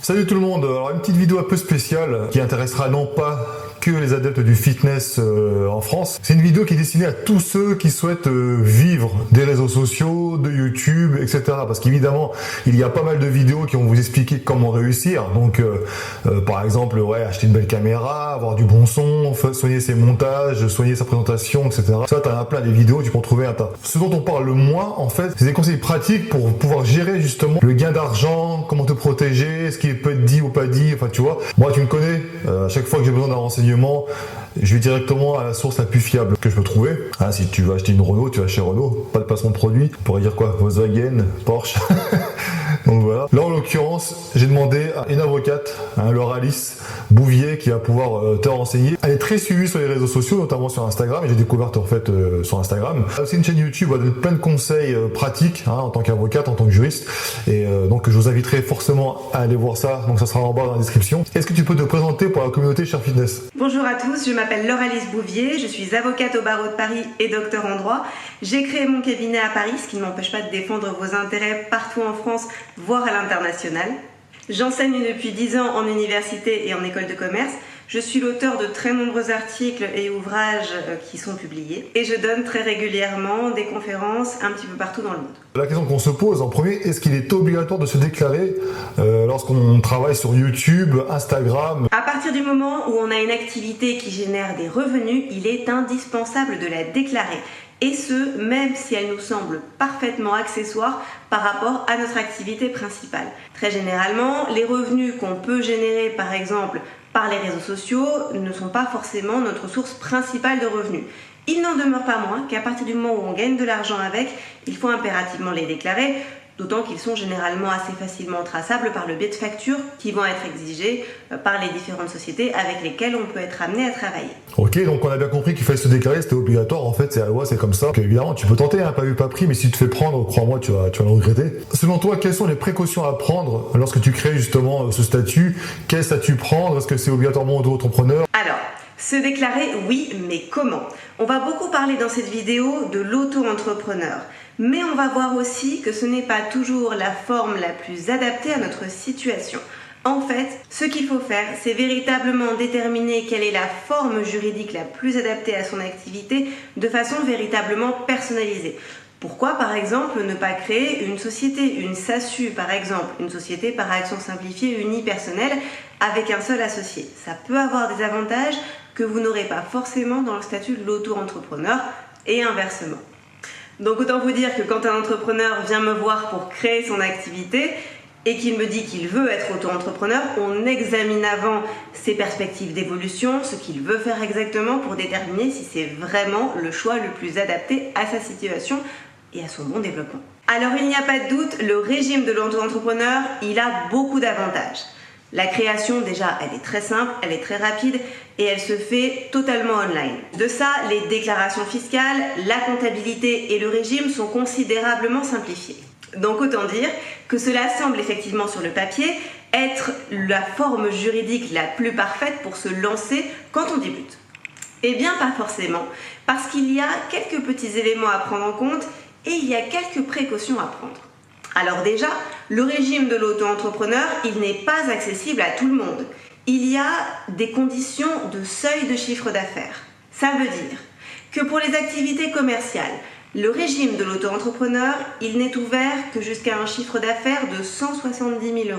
Salut tout le monde, alors une petite vidéo un peu spéciale qui intéressera non pas que les adeptes du fitness en France. C'est une vidéo qui est destinée à tous ceux qui souhaitent vivre des réseaux sociaux, de YouTube, etc. Parce qu'évidemment, il y a pas mal de vidéos qui vont vous expliquer comment réussir. Donc, par exemple, acheter une belle caméra, avoir du bon son, soigner ses montages, soigner sa présentation, etc. Ça, t'en as plein des vidéos, tu peux en trouver un tas. Ce dont on parle le moins, en fait, c'est des conseils pratiques pour pouvoir gérer justement le gain d'argent, comment te protéger, ce qui peut être dit ou pas dit. Enfin, tu vois, moi, tu me connais. À chaque fois que j'ai besoin d'un renseignement, je vais directement à la source la plus fiable que je peux trouver. Si tu veux acheter une Renault, tu vas chez Renault, pas de placement de produit. On pourrait dire quoi? Volkswagen, Porsche. Donc voilà. Là, en l'occurrence, j'ai demandé à une avocate, Laura-Alice Bouvier, qui va pouvoir te renseigner. Elle est très suivie sur les réseaux sociaux, notamment sur Instagram. Et j'ai découvert en fait sur Instagram. Elle a aussi une chaîne YouTube où elle donne plein de conseils pratiques en tant qu'avocate, en tant que juriste. Et donc, je vous inviterai forcément à aller voir ça. Donc, ça sera en bas dans la description. Est-ce que tu peux te présenter pour la communauté Cher Fitness? Bonjour à tous, je m'appelle Laura-Alice Bouvier, je suis avocate au barreau de Paris et docteur en droit. J'ai créé mon cabinet à Paris, ce qui ne m'empêche pas de défendre vos intérêts partout en France, voire à l'international. J'enseigne depuis 10 ans en université et en école de commerce. Je suis l'auteur de très nombreux articles et ouvrages qui sont publiés. Et je donne très régulièrement des conférences un petit peu partout dans le monde. La question qu'on se pose en premier, est-ce qu'il est obligatoire de se déclarer lorsqu'on travaille sur YouTube, Instagram? À partir du moment où on a une activité qui génère des revenus, il est indispensable de la déclarer. Et ce, même si elle nous semble parfaitement accessoire par rapport à notre activité principale. Très généralement, les revenus qu'on peut générer par exemple par les réseaux sociaux ne sont pas forcément notre source principale de revenus. Il n'en demeure pas moins qu'à partir du moment où on gagne de l'argent avec, il faut impérativement les déclarer, d'autant qu'ils sont généralement assez facilement traçables par le biais de factures qui vont être exigées par les différentes sociétés avec lesquelles on peut être amené à travailler. Ok, donc on a bien compris qu'il fallait se déclarer, c'était obligatoire, en fait, c'est la loi, c'est comme ça. Donc, évidemment, tu peux tenter, pas vu, pas pris, mais si tu te fais prendre, crois-moi, tu vas le regretter. Selon toi, quelles sont les précautions à prendre lorsque tu crées justement ce statut? Quel statut prendre? Est-ce que c'est obligatoirement auto-entrepreneur? Alors, se déclarer, oui, mais comment? On va beaucoup parler dans cette vidéo de l'auto-entrepreneur, mais on va voir aussi que ce n'est pas toujours la forme la plus adaptée à notre situation. En fait, ce qu'il faut faire, c'est véritablement déterminer quelle est la forme juridique la plus adaptée à son activité de façon véritablement personnalisée. Pourquoi, par exemple, ne pas créer une société, une SASU par exemple, une société par action simplifiée unipersonnelle avec un seul associé? Ça peut avoir des avantages que vous n'aurez pas forcément dans le statut de l'auto-entrepreneur et inversement. Donc autant vous dire que quand un entrepreneur vient me voir pour créer son activité et qu'il me dit qu'il veut être auto-entrepreneur, on examine avant ses perspectives d'évolution, ce qu'il veut faire exactement pour déterminer si c'est vraiment le choix le plus adapté à sa situation et à son bon développement. Alors il n'y a pas de doute, le régime de l'auto-entrepreneur, il a beaucoup d'avantages. La création, déjà, elle est très simple, elle est très rapide et elle se fait totalement online. De ça, les déclarations fiscales, la comptabilité et le régime sont considérablement simplifiés. Donc autant dire que cela semble effectivement sur le papier être la forme juridique la plus parfaite pour se lancer quand on débute. Eh bien pas forcément, parce qu'il y a quelques petits éléments à prendre en compte et il y a quelques précautions à prendre. Alors déjà, le régime de l'auto-entrepreneur, il n'est pas accessible à tout le monde. Il y a des conditions de seuil de chiffre d'affaires. Ça veut dire que pour les activités commerciales, le régime de l'auto-entrepreneur, il n'est ouvert que jusqu'à un chiffre d'affaires de 170 000 €.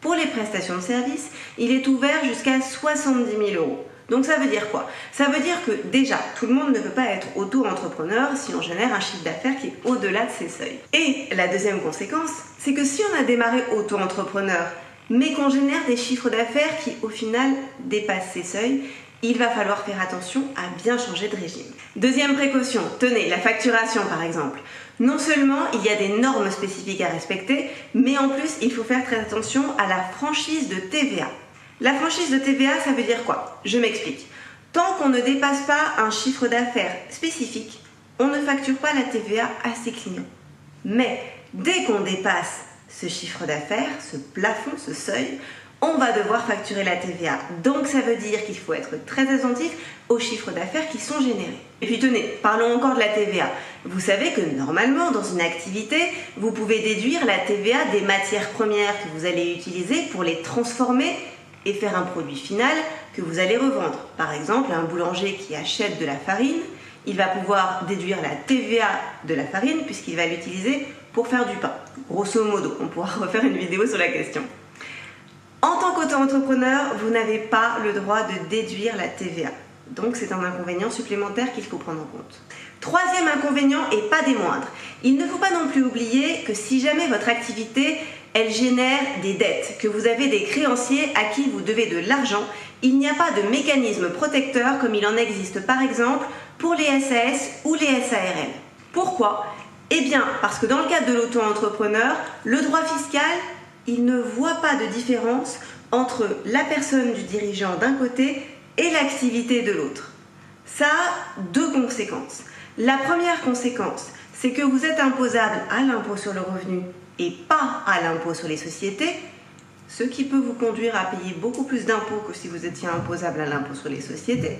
Pour les prestations de services, il est ouvert jusqu'à 70 000 €. Donc ça veut dire quoi? Ça veut dire que déjà, tout le monde ne peut pas être auto-entrepreneur si on génère un chiffre d'affaires qui est au-delà de ces seuils. Et la deuxième conséquence, c'est que si on a démarré auto-entrepreneur, mais qu'on génère des chiffres d'affaires qui au final dépassent ces seuils, il va falloir faire attention à bien changer de régime. Deuxième précaution, tenez, la facturation par exemple. Non seulement il y a des normes spécifiques à respecter, mais en plus il faut faire très attention à la franchise de TVA. La franchise de TVA, ça veut dire quoi? Je m'explique. Tant qu'on ne dépasse pas un chiffre d'affaires spécifique, on ne facture pas la TVA à ses clients. Mais dès qu'on dépasse ce chiffre d'affaires, ce plafond, ce seuil, on va devoir facturer la TVA. Donc ça veut dire qu'il faut être très attentif aux chiffres d'affaires qui sont générés. Et puis tenez, parlons encore de la TVA. Vous savez que normalement, dans une activité, vous pouvez déduire la TVA des matières premières que vous allez utiliser pour les transformer et faire un produit final que vous allez revendre. Par exemple, un boulanger qui achète de la farine, il va pouvoir déduire la TVA de la farine puisqu'il va l'utiliser pour faire du pain. Grosso modo, on pourra refaire une vidéo sur la question. En tant qu'auto-entrepreneur, vous n'avez pas le droit de déduire la TVA. Donc c'est un inconvénient supplémentaire qu'il faut prendre en compte. Troisième inconvénient, et pas des moindres, il ne faut pas non plus oublier que si jamais votre activité, elle génère des dettes, que vous avez des créanciers à qui vous devez de l'argent, il n'y a pas de mécanisme protecteur comme il en existe par exemple pour les SAS ou les SARL. Pourquoi ? Eh bien, parce que dans le cadre de l'auto-entrepreneur, le droit fiscal, il ne voit pas de différence entre la personne du dirigeant d'un côté et l'activité de l'autre. Ça a deux conséquences. La première conséquence, c'est que vous êtes imposable à l'impôt sur le revenu et pas à l'impôt sur les sociétés, ce qui peut vous conduire à payer beaucoup plus d'impôts que si vous étiez imposable à l'impôt sur les sociétés.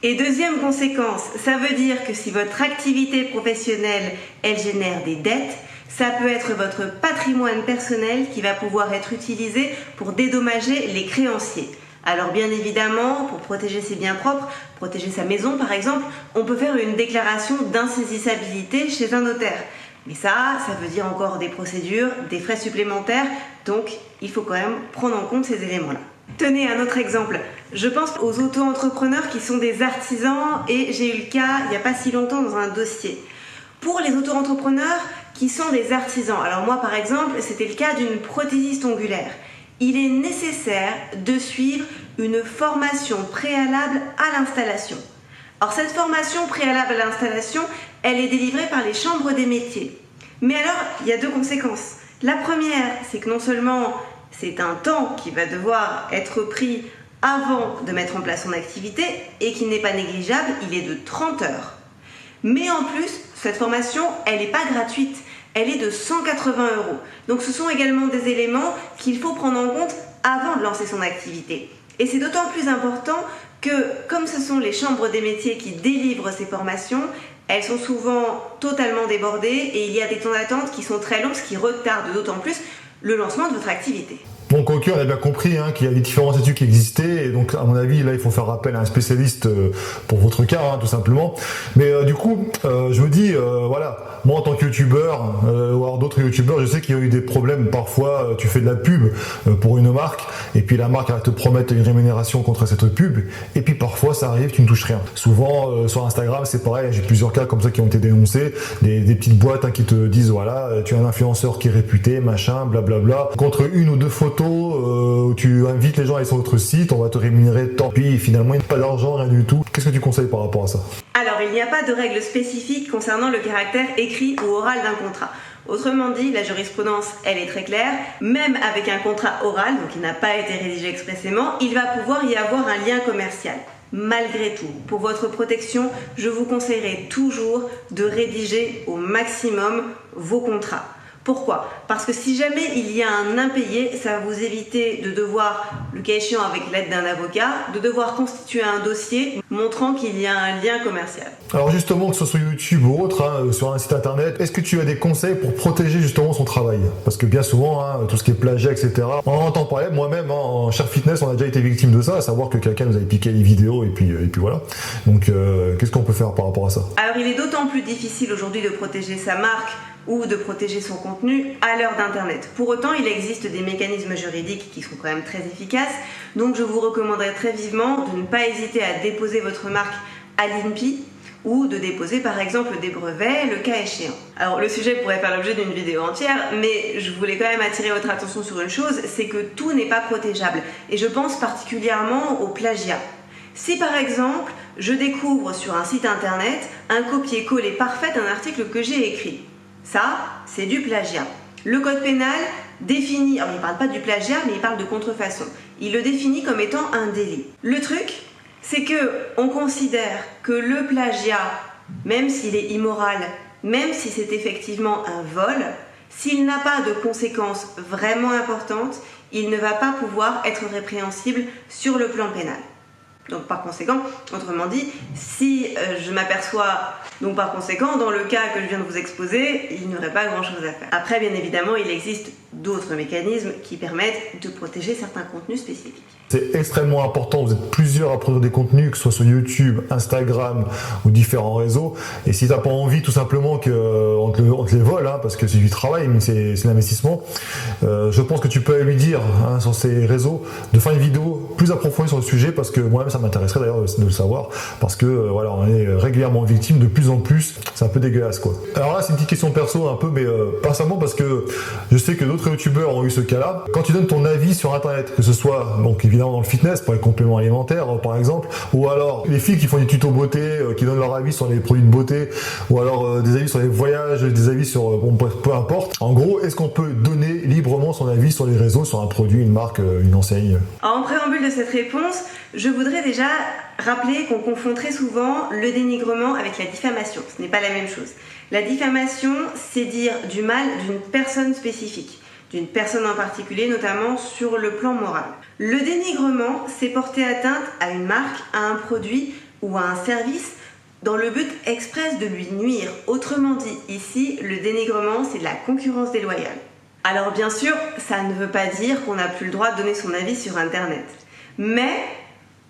Et deuxième conséquence, ça veut dire que si votre activité professionnelle, elle génère des dettes, ça peut être votre patrimoine personnel qui va pouvoir être utilisé pour dédommager les créanciers. Alors bien évidemment, pour protéger ses biens propres, protéger sa maison par exemple, on peut faire une déclaration d'insaisissabilité chez un notaire. Mais ça veut dire encore des procédures, des frais supplémentaires, donc il faut quand même prendre en compte ces éléments-là. Tenez un autre exemple, je pense aux auto-entrepreneurs qui sont des artisans et j'ai eu le cas il n'y a pas si longtemps dans un dossier. Pour les auto-entrepreneurs qui sont des artisans, alors moi par exemple c'était le cas d'une prothésiste ongulaire, il est nécessaire de suivre une formation préalable à l'installation. Alors cette formation préalable à l'installation, elle est délivrée par les chambres des métiers. Mais alors, il y a deux conséquences. La première, c'est que non seulement c'est un temps qui va devoir être pris avant de mettre en place son activité et qui n'est pas négligeable, il est de 30 heures. Mais en plus, cette formation, elle n'est pas gratuite. Elle est de 180 €. Donc ce sont également des éléments qu'il faut prendre en compte avant de lancer son activité. Et c'est d'autant plus important que, comme ce sont les chambres des métiers qui délivrent ces formations, elles sont souvent totalement débordées et il y a des temps d'attente qui sont très longs, ce qui retarde d'autant plus le lancement de votre activité. Donc ok, on a bien compris qu'il y a des différents statuts qui existaient, et donc à mon avis là il faut faire appel à un spécialiste pour votre cas, tout simplement. Mais du coup, je me dis, voilà, moi en tant que youtubeur, ou alors d'autres youtubeurs, je sais qu'il y a eu des problèmes parfois, tu fais de la pub pour une marque, et puis la marque elle te promet une rémunération contre cette pub, et puis parfois ça arrive, tu ne touches rien. Souvent sur Instagram c'est pareil, j'ai plusieurs cas comme ça qui ont été dénoncés, des petites boîtes qui te disent voilà, tu es un influenceur qui est réputé, machin, blablabla, contre une ou deux photos où tu invites les gens à aller sur notre site, on va te rémunérer tant. Puis finalement, il n'y a pas d'argent, rien du tout. Qu'est-ce que tu conseilles par rapport à ça ? Alors, il n'y a pas de règle spécifique concernant le caractère écrit ou oral d'un contrat. Autrement dit, la jurisprudence, elle est très claire. Même avec un contrat oral, donc il n'a pas été rédigé expressément, il va pouvoir y avoir un lien commercial. Malgré tout, pour votre protection, je vous conseillerais toujours de rédiger au maximum vos contrats. Pourquoi ? Parce que si jamais il y a un impayé, ça va vous éviter de devoir, le cas échéant avec l'aide d'un avocat, de devoir constituer un dossier montrant qu'il y a un lien commercial. Alors justement, que ce soit sur YouTube ou autre, sur un site internet, est-ce que tu as des conseils pour protéger justement son travail ? Parce que bien souvent, tout ce qui est plagiat, etc., on en entend parler, moi-même, en Cher Fitness, on a déjà été victime de ça, à savoir que quelqu'un nous avait piqué les vidéos et puis voilà. Donc qu'est-ce qu'on peut faire par rapport à ça ? Alors il est d'autant plus difficile aujourd'hui de protéger sa marque ou de protéger son contenu à l'heure d'Internet. Pour autant, il existe des mécanismes juridiques qui sont quand même très efficaces, donc je vous recommanderais très vivement de ne pas hésiter à déposer votre marque à l'INPI ou de déposer par exemple des brevets, le cas échéant. Alors le sujet pourrait faire l'objet d'une vidéo entière, mais je voulais quand même attirer votre attention sur une chose, c'est que tout n'est pas protégeable, et je pense particulièrement au plagiat. Si par exemple, je découvre sur un site internet un copier-coller parfait d'un article que j'ai écrit, ça, c'est du plagiat. Le code pénal définit, alors il ne parle pas du plagiat, mais il parle de contrefaçon. Il le définit comme étant un délit. Le truc, c'est qu'on considère que le plagiat, même s'il est immoral, même si c'est effectivement un vol, s'il n'a pas de conséquences vraiment importantes, il ne va pas pouvoir être répréhensible sur le plan pénal. Donc par conséquent, autrement dit, si je m'aperçois, donc par conséquent, dans le cas que je viens de vous exposer, il n'y aurait pas grand-chose à faire. Après, bien évidemment, il existe d'autres mécanismes qui permettent de protéger certains contenus spécifiques. C'est extrêmement important, vous êtes plusieurs à produire des contenus, que ce soit sur YouTube, Instagram ou différents réseaux. Et si tu n'as pas envie tout simplement qu'on te les vole, parce que c'est du travail, mais c'est l'investissement, je pense que tu peux lui dire sur ces réseaux de faire une vidéo plus approfondie sur le sujet, parce que moi-même ça m'intéresserait d'ailleurs de le savoir, parce que voilà, on est régulièrement victime de plus en plus, c'est un peu dégueulasse quoi. Alors là c'est une petite question perso un peu, mais pas seulement parce que je sais que d'autres youtubeurs ont eu ce cas-là. Quand tu donnes ton avis sur internet, que ce soit donc évidemment dans le fitness pour les compléments alimentaires par exemple, ou alors les filles qui font des tutos beauté, qui donnent leur avis sur les produits de beauté, ou alors des avis sur les voyages, des avis sur peu importe. En gros, est-ce qu'on peut donner librement son avis sur les réseaux, sur un produit, une marque, une enseigne? En préambule de cette réponse, je voudrais déjà rappeler qu'on confond très souvent le dénigrement avec la diffamation. Ce n'est pas la même chose. La diffamation, c'est dire du mal d'une personne spécifique, d'une personne en particulier, notamment sur le plan moral. Le dénigrement, c'est porter atteinte à une marque, à un produit ou à un service dans le but express de lui nuire. Autrement dit, ici, le dénigrement, c'est de la concurrence déloyale. Alors bien sûr, ça ne veut pas dire qu'on n'a plus le droit de donner son avis sur Internet. Mais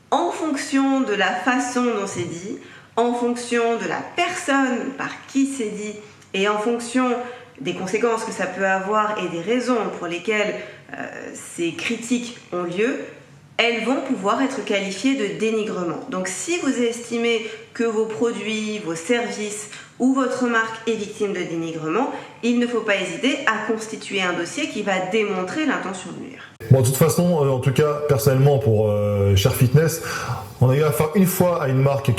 en fonction de la façon dont c'est dit, en fonction de la personne par qui c'est dit et en fonction des conséquences que ça peut avoir et des raisons pour lesquelles ces critiques ont lieu, elles vont pouvoir être qualifiées de dénigrement. Donc si vous estimez que vos produits, vos services ou votre marque est victime de dénigrement, il ne faut pas hésiter à constituer un dossier qui va démontrer l'intention de nuire. Bon, de toute façon, en tout cas, personnellement, pour Cher Fitness, on a eu affaire une fois à une marque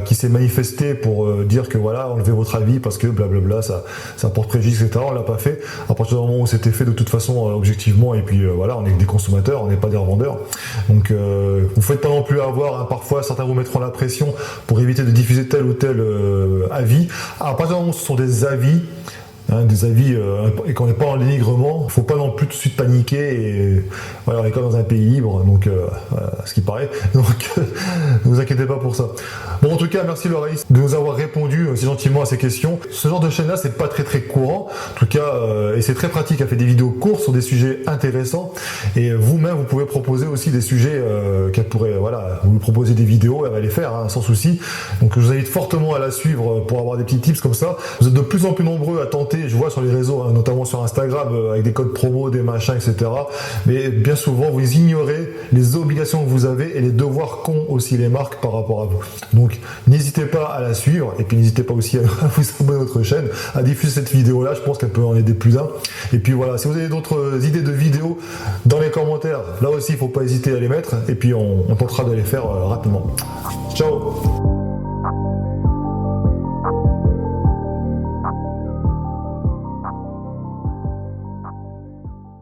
qui s'est manifestée pour dire que voilà, enlevez votre avis parce que blablabla, ça porte préjudice, etc. On l'a pas fait. À partir du moment où c'était fait de toute façon objectivement, et puis voilà, on est des consommateurs, on n'est pas des revendeurs. Donc, vous ne faites pas non plus avoir, parfois certains vous mettront la pression pour éviter de diffuser tel ou tel avis. À partir du moment où ce sont des avis, et qu'on n'est pas en dénigrement, il ne faut pas non plus tout de suite paniquer, et voilà, on est quand même dans un pays libre, donc ce qui paraît, donc ne vous inquiétez pas pour ça. Bon, en tout cas, merci Loris de nous avoir répondu si gentiment à ces questions. Ce genre de chaîne-là, c'est pas très courant, en tout cas, et c'est très pratique, elle fait des vidéos courtes sur des sujets intéressants, et vous-même, vous pouvez proposer aussi des sujets qu'elle pourrait, voilà, vous lui proposez des vidéos, elle va les faire, sans souci. Donc je vous invite fortement à la suivre pour avoir des petits tips comme ça. Vous êtes de plus en plus nombreux à tenter, je vois sur les réseaux, notamment sur Instagram, avec des codes promo, des machins, etc. Mais bien souvent, vous ignorez les obligations que vous avez et les devoirs qu'ont aussi les marques par rapport à vous. Donc, n'hésitez pas à la suivre, et puis n'hésitez pas aussi à vous abonner à notre chaîne, à diffuser cette vidéo-là, je pense qu'elle peut en aider plus d'un. Et puis voilà, si vous avez d'autres idées de vidéos, dans les commentaires, là aussi, il ne faut pas hésiter à les mettre, et puis on tentera de les faire rapidement. Ciao!